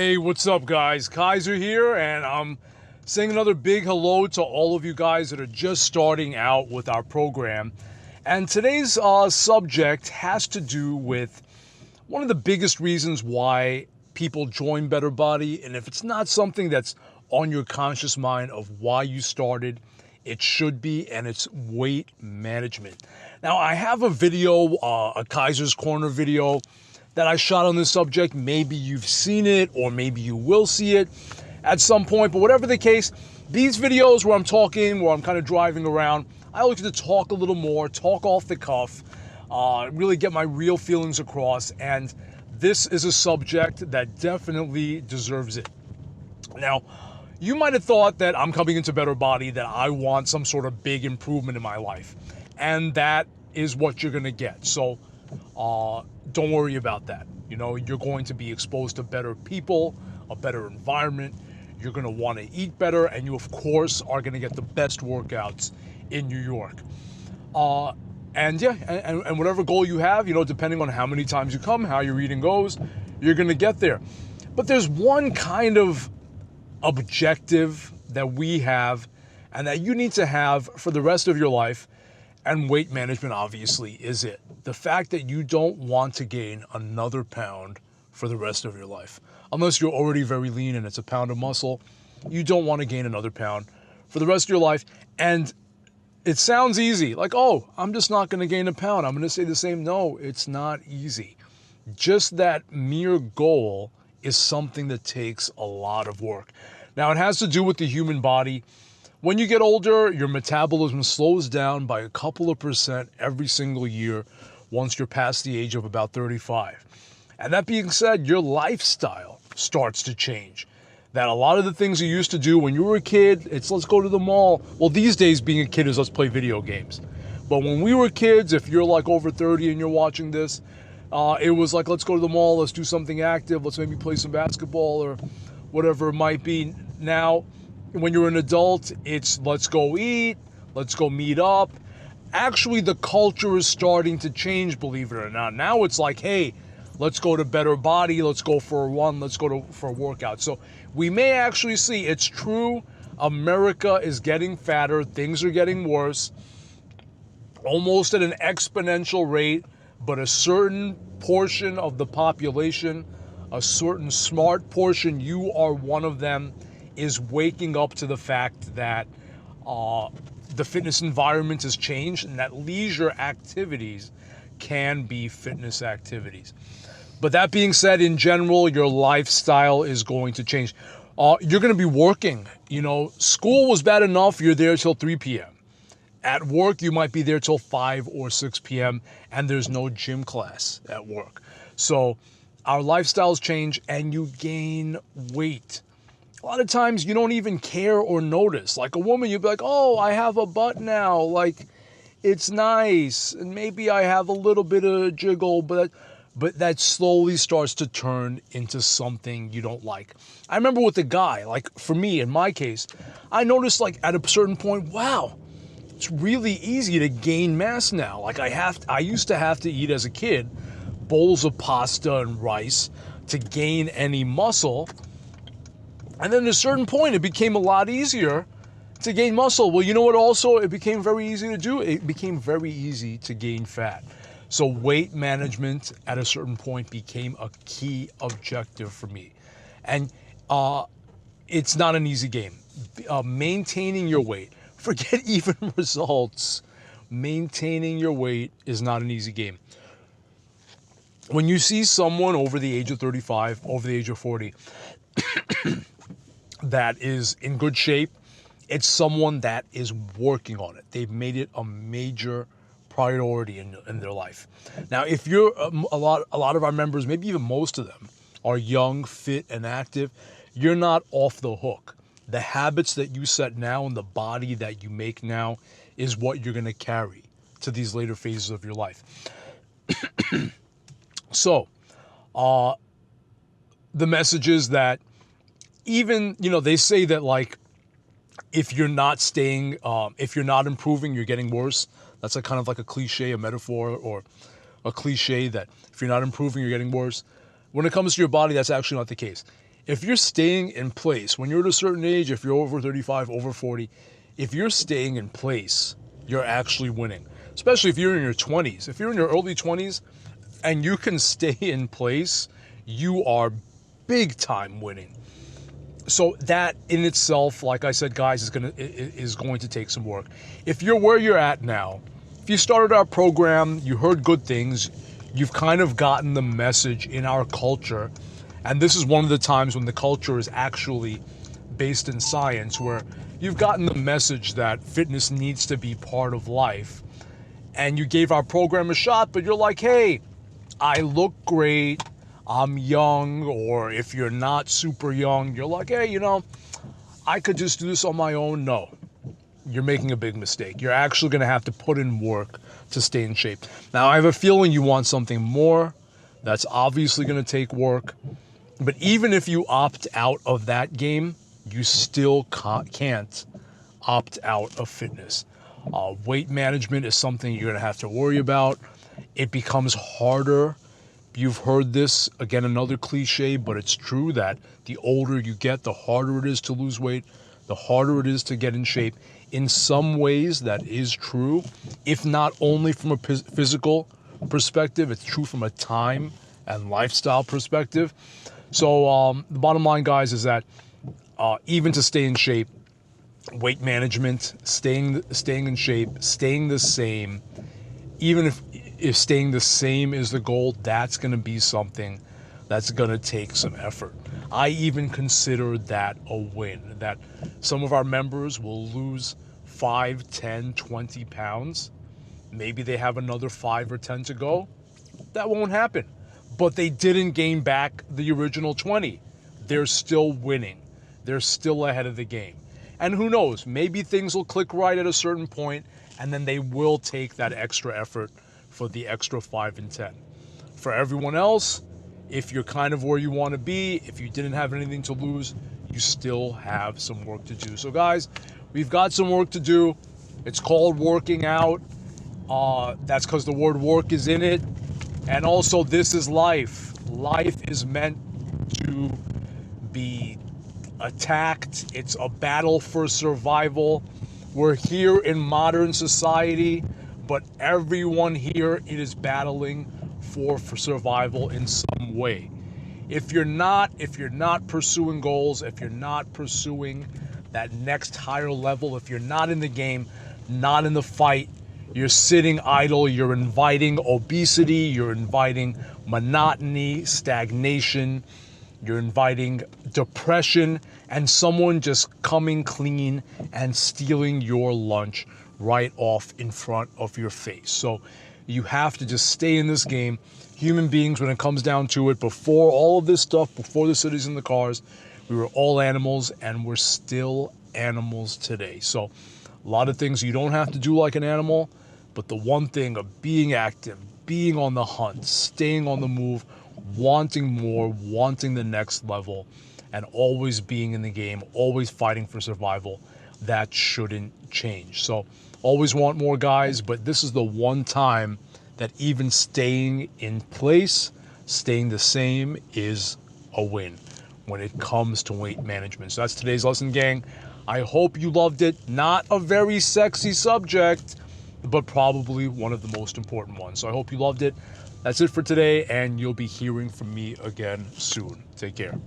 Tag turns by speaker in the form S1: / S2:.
S1: Hey, what's up, guys? Kaiser here, and I'm saying another big hello to all of you guys that are just starting out with our program. And today's subject has to do with one of the biggest reasons why people join Better Body. And if it's not something that's on your conscious mind of why you started, it should be, and it's weight management. Now, I have a video, a Kaiser's Corner video that I shot on this subject. Maybe you've seen it, or maybe you will see it at some point, but whatever the case, these videos where I'm talking, where I'm kind of driving around, I like to talk a little more, talk off the cuff, really get my real feelings across, and this is a subject that definitely deserves it. Now, you might have thought that I'm coming into Better Body, that I want some sort of big improvement in my life, and that is what you're gonna get. So don't worry about that. You know, you're going to be exposed to better people, a better environment. You're going to want to eat better, and you, of course, are going to get the best workouts in New York. And whatever goal you have, you know, depending on how many times you come, how your eating goes, you're going to get there. But there's one kind of objective that we have and that you need to have for the rest of your life, and weight management obviously is it. The fact that you don't want to gain another pound for the rest of your life. Unless you're already very lean and it's a pound of muscle, you don't want to gain another pound for the rest of your life. And it sounds easy, like, oh, I'm just not going to gain a pound, I'm going to stay the same. No, it's not easy. Just that mere goal is something that takes a lot of work. Now, it has to do with the human body. When you get older, your metabolism slows down by a couple of percent every single year once you're past the age of about 35. And that being said, your lifestyle starts to change. That a lot of the things you used to do when you were a kid, it's let's go to the mall. Well, these days being a kid is let's play video games. But when we were kids, if you're like over 30 and you're watching this, it was like, let's go to the mall, let's do something active, let's maybe play some basketball or whatever it might be. Now, when you're an adult, it's let's go eat, let's go meet up. Actually, the culture is starting to change, believe it or not. Now it's like, hey, let's go to Better Body, let's go for a run, let's go for a workout. So we may actually see, it's true, America is getting fatter, things are getting worse, almost at an exponential rate, but a certain portion of the population, a certain smart portion, you are one of them, is waking up to the fact that the fitness environment has changed and that leisure activities can be fitness activities. But that being said, in general, your lifestyle is going to change. You're going to be working. You know, school was bad enough, you're there till 3 p.m. At work, you might be there till 5 or 6 p.m. and there's no gym class at work. So our lifestyles change and you gain weight. A lot of times you don't even care or notice. Like a woman, you'd be like, oh, I have a butt now. Like, it's nice. And maybe I have a little bit of jiggle, but that slowly starts to turn into something you don't like. I remember with a guy, like for me, in my case, I noticed like at a certain point, wow, it's really easy to gain mass now. Like I used to have to eat as a kid bowls of pasta and rice to gain any muscle. And then at a certain point, it became a lot easier to gain muscle. Well, you know what also it became very easy to do? It became very easy to gain fat. So weight management at a certain point became a key objective for me. And it's not an easy game. Maintaining your weight, forget even results. Maintaining your weight is not an easy game. When you see someone over the age of 35, over the age of 40, that is in good shape, it's someone that is working on it. They've made it a major priority in their life. Now, if you're a lot of our members, maybe even most of them, are young, fit, and active, you're not off the hook. The habits that you set now and the body that you make now is what you're going to carry to these later phases of your life. So, the message is that even, you know, they say that like, if you're not staying, if you're not improving, you're getting worse. That's a kind of like a cliche, a metaphor, or a cliche that if you're not improving, you're getting worse. When it comes to your body, that's actually not the case. If you're staying in place, when you're at a certain age, if you're over 35, over 40, if you're staying in place, you're actually winning. Especially if you're in your 20s. If you're in your early 20s and you can stay in place, you are big time winning. So that in itself, like I said, guys, is going to take some work. If you're where you're at now, if you started our program, you heard good things, you've kind of gotten the message in our culture, and this is one of the times when the culture is actually based in science, where you've gotten the message that fitness needs to be part of life, and you gave our program a shot, but you're like, hey, I look great, I'm young, or if you're not super young, you're like, hey, I could just do this on my own. No, you're making a big mistake. You're actually going to have to put in work to stay in shape. Now, I have a feeling you want something more. That's obviously going to take work. But even if you opt out of that game, you still can't opt out of fitness. Weight management is something you're going to have to worry about. It becomes harder. You've heard this, again, another cliche, but it's true that the older you get, the harder it is to lose weight, the harder it is to get in shape. In some ways, that is true, if not only from a physical perspective, it's true from a time and lifestyle perspective. So the bottom line, guys, is that even to stay in shape, weight management, staying in shape, staying the same, even if staying the same is the goal, that's going to be something that's going to take some effort. I even consider that a win, that some of our members will lose 5, 10, 20 pounds. Maybe they have another 5 or 10 to go. That won't happen. But they didn't gain back the original 20. They're still winning. They're still ahead of the game. And who knows, maybe things will click right at a certain point, and then they will take that extra effort for the extra 5 and 10. For everyone else, if you're kind of where you want to be, if you didn't have anything to lose, you still have some work to do. So guys, we've got some work to do. It's called working out. That's because the word work is in it. And also, this is life. Life is meant to be attacked. It's a battle for survival. We're here in modern society, but everyone here is battling for survival in some way. If you're not pursuing goals, if you're not pursuing that next higher level, if you're not in the game, not in the fight, you're sitting idle, you're inviting obesity, you're inviting monotony, stagnation, you're inviting depression, and someone just coming clean and stealing your lunch right off in front of your face. So you have to just stay in this game. Human beings, when it comes down to it, before all of this stuff, before the cities and the cars, we were all animals, and we're still animals today. So a lot of things you don't have to do like an animal, but the one thing of being active, being on the hunt, staying on the move, wanting more, wanting the next level, and always being in the game, always fighting for survival, that shouldn't change. So always want more, guys, but this is the one time that even staying in place, staying the same, is a win when it comes to weight management. So that's today's lesson, gang. I hope you loved it. Not a very sexy subject, but probably one of the most important ones. So I hope you loved it. That's it for today, and you'll be hearing from me again soon. Take care.